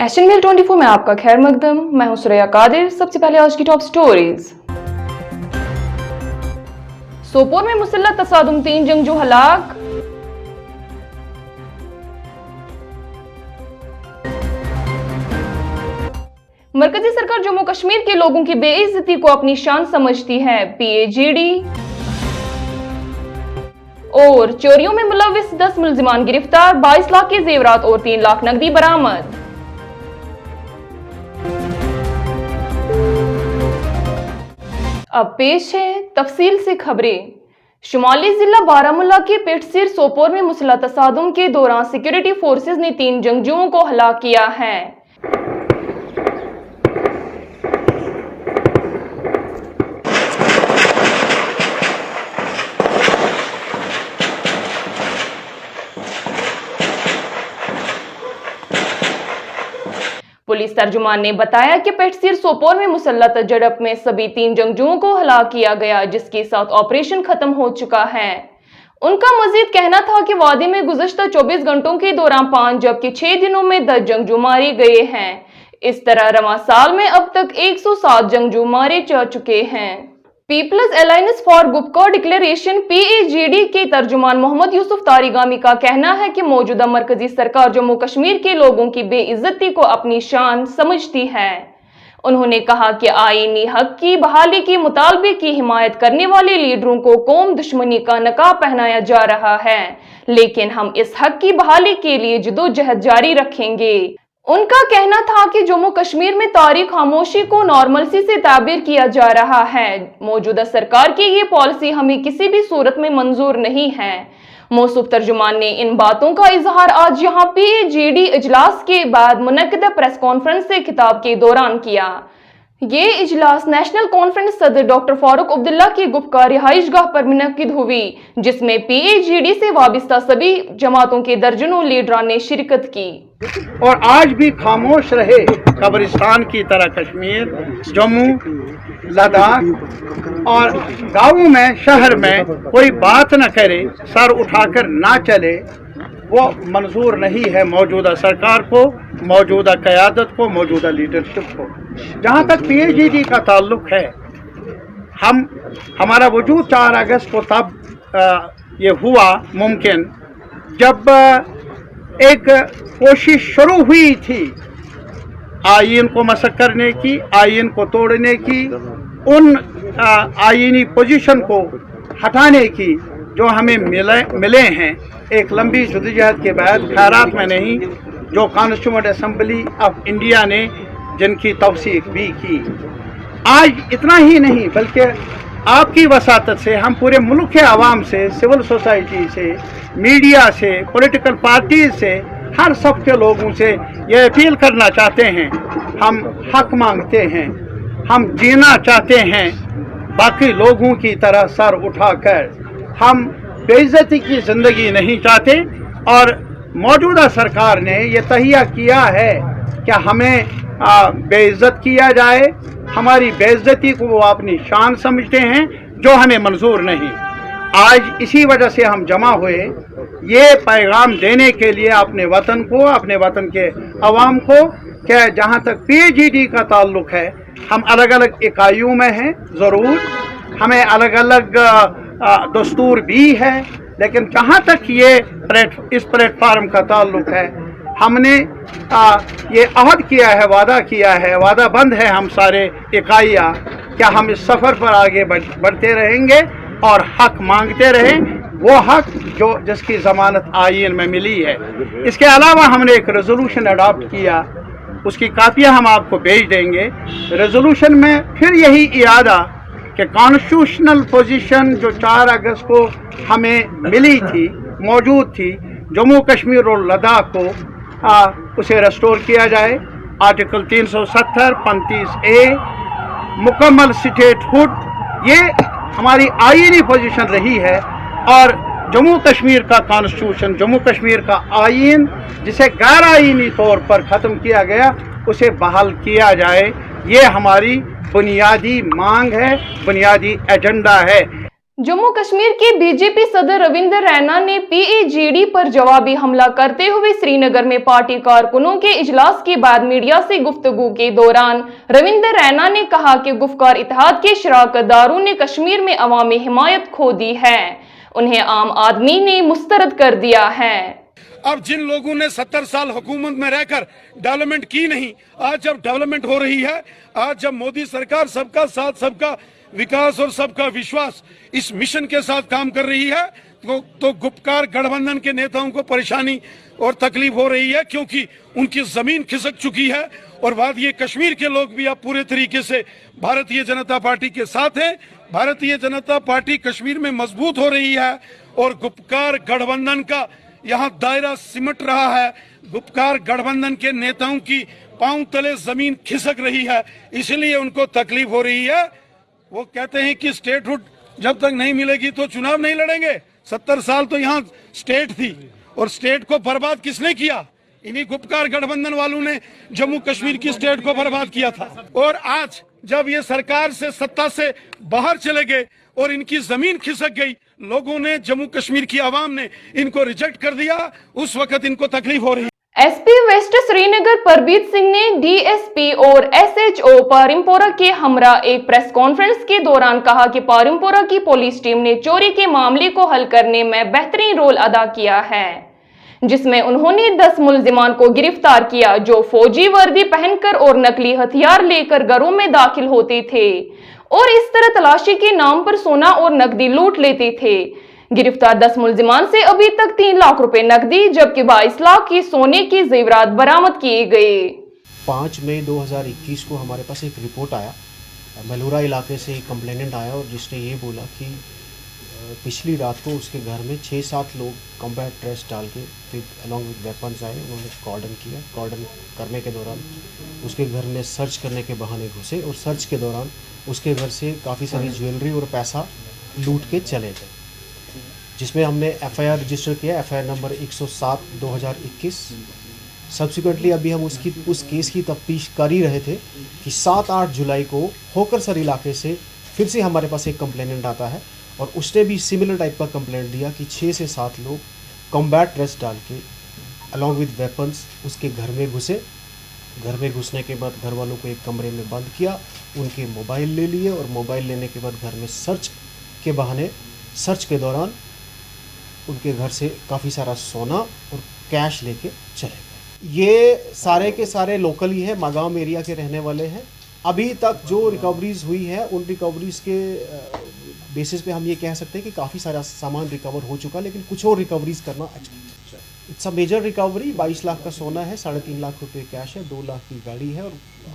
Asian mail 24 में आपका खैर मकदम। मैं हूं सुरैया कादिर। सबसे पहले आज की टॉप स्टोरीज। सोपोर में मुसल्लह तसादुम, 3 जंगजू हलाक। मरकजी सरकार जम्मू कश्मीर के लोगों की बेइज्जती को अपनी शान समझती है, PAGD। और चोरियों में मुलविस 10 मुलजिमान गिरफ्तार, 22 लाख के जेवरात और 3 लाख नकदी बरामद। अब पेश है तफसील से खबरें। शुमाली जिला बारामुल्ला के पेटसिर सोपोर में मुसल्लह तसादुम के दौरान सिक्योरिटी फोर्सेज ने 3 जंगजुओं को हलाक किया है। पुलिस तर्जुमान ने बताया कि पेटसिर सोपोर में मुसल्लह झड़प में सभी 3 जंगजुओं को हलाक किया गया, जिसके साथ ऑपरेशन खत्म हो चुका है। उनका मजीद कहना था कि वादी में गुज़श्ता 24 घंटों के दौरान 5 जबकि 6 दिनों में 10 जंगजू मारे गए हैं। इस तरह रवां साल में अब तक 107 जंगजू मारे जा चुके हैं। Peoples alliance for Gupkar declaration PAGD के तर्जुमान मोहम्मद यूसुफ तारिगामी का कहना है कि मौजूदा मरकजी सरकार जम्मू कश्मीर के लोगों की बेइज्जती को अपनी शान समझती है। उन्होंने कहा कि आईनी हक की बहाली के मुतालबे की हिमायत करने वाले लीडरों को कौम दुश्मनी का नकाब पहनाया जा रहा है, लेकिन हम इस हक की बहाली के लिए जदोजहद जारी रखेंगे। उनका कहना था कि जम्मू कश्मीर में तारीख खामोशी को नॉर्मलसी से ताबीर किया जा रहा है। मौजूदा सरकार की ये पॉलिसी हमें किसी भी सूरत में मंजूर नहीं है। मौसूफ तर्जुमान ने इन बातों का इजहार आज यहाँ PAGD इजलास के बाद मुनक्किदा प्रेस कॉन्फ्रेंस से खिताब के दौरान किया। ये इजलास नेशनल कॉन्फ्रेंस सदर डॉक्टर फारूक अब्दुल्ला की गुपकार रिहाइशगाह पर मुनक्किद हुई, जिसमें PAGD से वाबिस्ता सभी जमातों के दर्जनों लीडरान ने शिरकत की। और आज भी खामोश रहे कब्रिस्तान की तरह कश्मीर, जम्मू, लद्दाख और गाँवों में, शहर में कोई बात न करे, सर उठाकर ना चले, वो मंजूर नहीं है मौजूदा सरकार को, मौजूदा क़यादत को, मौजूदा लीडरशिप को। जहाँ तक PAGD का ताल्लुक है, हमारा वजूद 4 अगस्त को तब ये हुआ मुमकिन जब एक कोशिश शुरू हुई थी आईन को मसक करने की, आईन को तोड़ने की, उन आईनी पोजीशन को हटाने की जो हमें मिले हैं एक लंबी जद्दोजहद के बाद, खैरात में नहीं, जो कॉन्स्टिट्यूएंट असेंबली ऑफ इंडिया ने जिनकी तौसीक भी की। आज इतना ही नहीं बल्कि आपकी वसातत से हम पूरे मुल्क के आवाम से, सिविल सोसाइटी से, मीडिया से, पॉलिटिकल पार्टीज से, हर सब के लोगों से ये अपील करना चाहते हैं, हम हक मांगते हैं, हम जीना चाहते हैं बाकी लोगों की तरह सर उठाकर। हम बेइज्जती की ज़िंदगी नहीं चाहते और मौजूदा सरकार ने ये तहिया किया है कि हमें बेइज्जत किया जाए। हमारी बेइज्जती को वो अपनी शान समझते हैं, जो हमें मंजूर नहीं। आज इसी वजह से हम जमा हुए, ये पैगाम देने के लिए अपने वतन को, अपने वतन के अवाम को, कि जहाँ तक PAGD का ताल्लुक है, हम अलग अलग इकाइयों में हैं, ज़रूर हमें अलग अलग दस्तूर भी है, लेकिन जहाँ तक ये इस प्लेटफार्म का ताल्लुक है, हमने ये अहद किया है, वादा किया है, वादा बंद है हम सारे इकाइयाँ, क्या हम इस सफ़र पर आगे बढ़ते रहेंगे और हक मांगते रहें, वो हक जो जिसकी ज़मानत आईन में मिली है। इसके अलावा हमने एक रेजोल्यूशन अडॉप्ट किया, उसकी कापियाँ हम आपको भेज देंगे। रेजोल्यूशन में फिर यही इरादा कि कॉन्स्टिट्यूशनल पोजीशन जो 4 अगस्त को हमें मिली थी, मौजूद थी, जम्मू कश्मीर और लद्दाख को उसे रेस्टोर किया जाए। आर्टिकल 370, 35A, मुकम्मल स्टेटहुड, ये हमारी आईनी पोजीशन रही है। और जम्मू कश्मीर का कॉन्स्टिट्यूशन, जम्मू कश्मीर का आईन जिसे गैर आईनी तौर पर ख़त्म किया गया, उसे बहाल किया जाए। ये हमारी बुनियादी मांग है, बुनियादी एजेंडा है। जम्मू कश्मीर के बीजेपी सदर रविंद्र रैना ने पीएजीडी पर जवाबी हमला करते हुए श्रीनगर में पार्टी कारकुनों के इजलास के बाद मीडिया से गुफ्तगू के दौरान रविंद्र रैना ने कहा कि गुफ्कार इत्तेहाद के शराकतदारों ने कश्मीर में अवामी हिमायत खो दी है, उन्हें आम आदमी ने मुस्तरद कर दिया है। अब जिन लोगों ने 70 साल हुकूमत में रहकर डेवलपमेंट की नहीं, आज जब डेवलपमेंट हो रही है, आज जब मोदी सरकार सबका साथ सबका विकास और सबका विश्वास इस मिशन के साथ काम कर रही है, तो गुपकार गठबंधन के नेताओं को परेशानी और तकलीफ हो रही है, क्योंकि उनकी जमीन खिसक चुकी है। और बात ये कश्मीर के लोग भी अब पूरे तरीके से भारतीय जनता पार्टी के साथ हैं। भारतीय जनता पार्टी कश्मीर में मजबूत हो रही है और गुपकार गठबंधन का यहाँ दायरा सिमट रहा है। गुपकार गठबंधन के नेताओं की पांव तले जमीन खिसक रही है, इसलिए उनको तकलीफ हो रही है। वो कहते हैं कि स्टेटहुड जब तक नहीं मिलेगी तो चुनाव नहीं लड़ेंगे। 70 साल तो यहाँ स्टेट थी और स्टेट को बर्बाद किसने किया? इन्हीं गुपकार गठबंधन वालों ने जम्मू कश्मीर की स्टेट को बर्बाद किया था। और आज जब ये सरकार से सत्ता से बाहर चले गए और इनकी जमीन खिसक गई, लोगों ने जम्मू कश्मीर की आवाम ने इनको रिजेक्ट कर दिया, उस वक्त इनको तकलीफ हो रही है। एसपी वेस्ट श्रीनगर परबीत सिंह ने डीएसपी और एसएचओ पारिमपोरा के हमरा एक प्रेस कॉन्फ्रेंस के दौरान कहा कि पारिमपोरा की पुलिस टीम ने चोरी के मामले को हल करने में बेहतरीन रोल अदा किया है, जिसमें उन्होंने 10 मुलजिमान को गिरफ्तार किया जो फौजी वर्दी पहनकर और नकली हथियार लेकर घरों में दाखिल होते थे और इस तरह तलाशी के नाम पर सोना और नकदी लूट लेते थे। गिरफ्तार 10 मुलजिमान से अभी तक 3 लाख रुपए नकदी जबकि 22 लाख की सोने के जेवरात बरामद किए गए। 5 मई 2021 को हमारे पास एक रिपोर्ट आया, मलूरा इलाके से एक कंप्लेनेंट आया और जिसने ये बोला कि पिछली रात को उसके घर में 6-7 लोग कॉम्बैट ड्रेस डाल के विद अलॉन्ग विद वेपन्स आए। उन्होंने कॉर्डन किया। कॉर्डन करने के दौरान उसके घर में सर्च करने के बहाने घुसे और सर्च के दौरान उसके घर से काफ़ी सारी ज्वेलरी और पैसा लूट के चले गए, जिसमें हमने एफआईआर रजिस्टर किया, एफआईआर नंबर 107/2021। सब्सिक्वेंटली अभी हम उस केस की तफ्तीश कर ही रहे थे कि 7-8 जुलाई को होकरसर इलाके से फिर से हमारे पास एक कंप्लेनेंट आता है और उसने भी सिमिलर टाइप का कंप्लेंट दिया कि 6 से 7 लोग कॉम्बैट ड्रेस डाल के अलॉन्ग विद वेपन्स उसके घर में घुसे। घर में घुसने के बाद घर वालों को एक कमरे में बंद किया, उनके मोबाइल ले लिए और मोबाइल लेने के बाद घर में सर्च के बहाने सर्च के दौरान उनके घर से काफ़ी सारा सोना और कैश लेके चले गए। ये सारे के सारे लोकल ही हैं, मागाम एरिया के रहने वाले हैं। अभी तक जो रिकवरीज हुई है उन रिकवरीज के बेसिस पे हम ये कह सकते हैं कि काफ़ी सारा सामान रिकवर हो चुका, लेकिन कुछ और रिकवरीज करना it's a major recovery. 22 lakh का सोना है, 3.5 लाख रुपए कैश है, 2 लाख की गाड़ी है और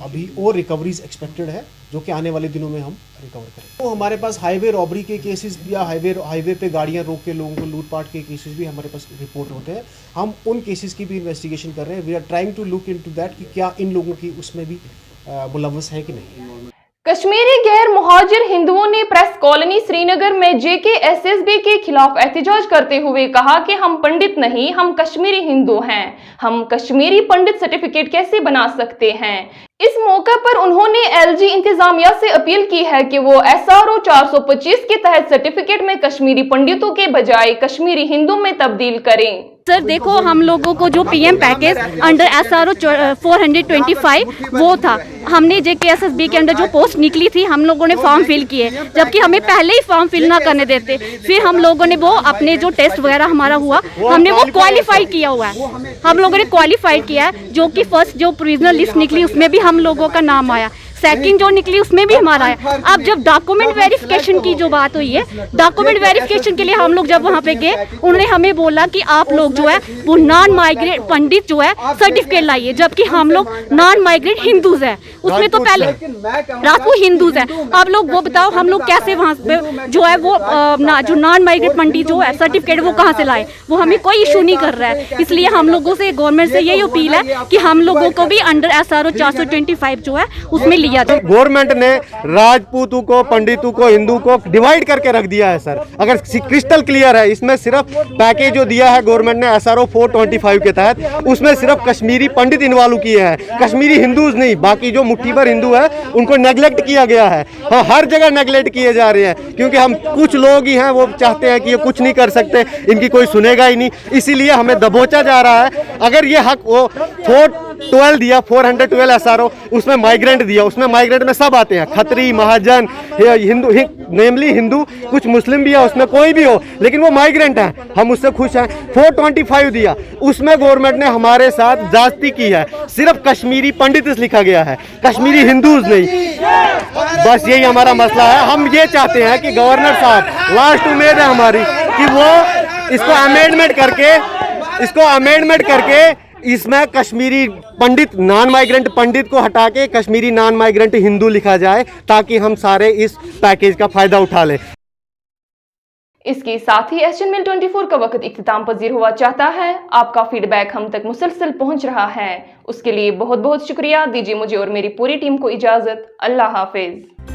अभी और रिकवरीज एक्सपेक्टेड है जो कि आने वाले दिनों में हम रिकवर करें। तो हमारे पास हाईवे रॉबरी के केसेस या हाईवे पे गाड़ियां रोक के लोगों को लूटपाट के केसेस भी हमारे पास रिपोर्ट होते हैं। हम उन केसेस की भी इन्वेस्टिगेशन कर रहे हैं। We are trying to look into that कि क्या इन लोगों की उसमें भी मुलव्वस है कि नहीं। कश्मीरी गैर मुहाजिर हिंदुओं ने प्रेस कॉलोनी श्रीनगर में JKSSB के खिलाफ एहतजाज करते हुए कहा कि हम पंडित नहीं, हम कश्मीरी हिंदू हैं। हम कश्मीरी पंडित सर्टिफिकेट कैसे बना सकते हैं? इस मौके पर उन्होंने LG इंतजामिया से अपील की है कि वो SRO 425 के तहत सर्टिफिकेट में कश्मीरी पंडितों के बजाय कश्मीरी हिंदू में तब्दील करें। सर देखो, हम लोगों को जो PM पैकेज अंडर SRO 425 वो था, हमने JKSSB के अंदर जो पोस्ट निकली थी हम लोगों ने फॉर्म फिल किए, जबकि हमें पहले ही फॉर्म फिल ना करने देते। फिर हम लोगों ने वो अपने जो टेस्ट वगैरह हमारा हुआ हमने वो क्वालिफाई किया हुआ है, हम लोगों ने क्वालिफाई किया है, जो कि फर्स्ट जो प्रोविजनल लिस्ट निकली उसमें भी हम लोगों का नाम आया, सेकंड जो निकली उसमें भी हमारा है। अब जब डॉक्यूमेंट वेरिफिकेशन की जो बात हुई है, डॉक्यूमेंट वेरिफिकेशन के लिए हम लोग जब वहाँ पे गए उन्होंने हमें बोला कि आप लोग जो है वो नॉन माइग्रेट पंडित जो है सर्टिफिकेट लाइए, जबकि हम लोग नॉन माइग्रेट हिंदूज है, उसमें तो पहले राजपूत हिंदूज है। आप लोग वो बताओ हम लोग कैसे वहाँ पे जो है वो जो नॉन माइग्रेट पंडित जो है सर्टिफिकेट वो कहाँ से लाए? वो हमें कोई इशू नहीं कर रहा है। इसलिए हम लोगों से गवर्नमेंट से यही अपील है कि हम लोगों को भी अंडर SRO 425 जो है उसमें लिया दिया जाए। गवर्नमेंट ने राजपूतों को, पंडितों को, हिंदू को डिवाइड करके रख दिया है सर। अगर क्रिस्टल क्लियर है, इसमें सिर्फ पैकेज जो दिया है गवर्नमेंट ने SRO 425 के तहत, उसमें सिर्फ कश्मीरी पंडित इन्वॉल्व किए हैं, कश्मीरी हिंदूज नहीं। बाकी जो मुट्ठी भर हिंदू है उनको नेग्लेक्ट किया गया है। हाँ, हर जगह नेग्लेक्ट किए जा रहे हैं, क्योंकि हम कुछ लोग ही हैं वो चाहते हैं कि ये कुछ नहीं कर सकते, इनकी कोई सुनेगा ही नहीं, इसीलिए हमें दबोचा जा रहा है। अगर ये हक वो 412 दिया, 412 SRO, उसमें माइग्रेंट दिया, उसमें माइग्रेंट में सब आते हैं, खत्री, महाजन, हिंदू, नेमली हिंदू, कुछ मुस्लिम भी है, उसमें कोई भी हो, लेकिन वो माइग्रेंट हैं, हम उससे खुश हैं। 425 दिया, उसमें गवर्नमेंट ने हमारे साथ जाती की है, सिर्फ कश्मीरी पंडित लिखा गया है, कश्मीरी हिंदूज नहीं। बस यही हमारा मसला है। हम ये चाहते हैं कि गवर्नर साहब, लास्ट उम्मीद है हमारी कि वो इसको अमेंडमेंट करके इसमें कश्मीरी पंडित, नॉन माइग्रेंट पंडित को हटा के कश्मीरी नॉन माइग्रेंट हिंदू लिखा जाए, ताकि हम सारे इस पैकेज का फायदा उठा लें। इसके साथ ही एशियन मेल 24 का वक्त इख्तिताम पजीर हुआ चाहता है। आपका फीडबैक हम तक मुसलसल पहुंच रहा है, उसके लिए बहुत बहुत शुक्रिया। दीजिए मुझे और मेरी पूरी टीम को इजाजत। अल्लाह हाफिज।